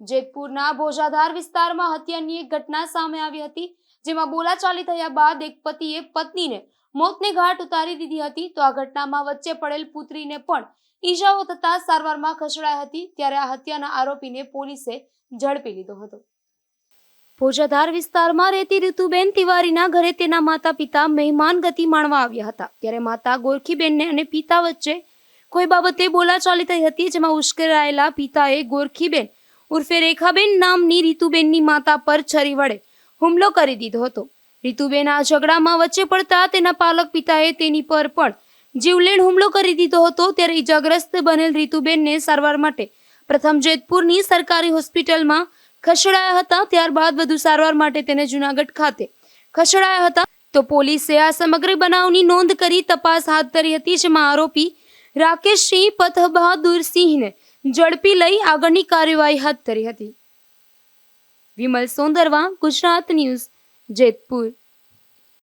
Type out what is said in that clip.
જેતપુરના ભોજાધાર વિસ્તારમાં હત્યાની એક ઘટના સામે આવી હતી, જેમાં બોલાચાલી થયા બાદ એક પતિએ પત્નીને મોતને ઘાટ ઉતારી દીધી હતી. તો આ ઘટનામાં વચ્ચે પડેલ પુત્રીને પણ ઈજાઓ થતા સારવારમાં ખસેડાઈ હતી. ત્યારે આ હત્યાના આરોપીને પોલીસે ઝડપી લીધો હતો. ભોજાધાર વિસ્તારમાં રહેતી ઋતુબેન તિવારીના ઘરે તેના માતા પિતા મહેમાન ગતિ માણવા આવ્યા હતા. ત્યારે માતા ગોરખીબેનને અને પિતા વચ્ચે કોઈ બાબતે બોલાચાલી થઈ હતી, જેમાં ઉશ્કેરાયેલા પિતાએ ગોરખીબેન ઉર્ફે રેખાબેન નામની રીતુબેનની માતા પર છરી વડે હુમલો કરી દીધો હતો. રીતુબેન આ ઝઘડામાં વચ્ચે પડતા તેના પાલક પિતાએ તેની પર પણ જીવલેણ હુમલો કરી દીધો હતો. ત્યારે ઈજાગ્રસ્ત બનેલ રીતુબેનને સારવાર માટે પ્રથમ જેતપુરની સરકારી હોસ્પિટલમાં ખસેડાયા હતા. ત્યારબાદ વધુ સારવાર માટે તેને જૂનાગઢ ખાતે ખસેડાયા હતા. તો પોલીસે આ સમગ્ર બનાવની નોંધ કરી તપાસ હાથ ધરી હતી, જેમાં આરોપી રાકેશસિંહ પથબહાદુરસિંહને ઝડપી લઈ આગળની કાર્યવાહી હાથ ધરી હતી. વિમલ સોંદરવા, ગુજરાત ન્યૂઝ, જેતપુર.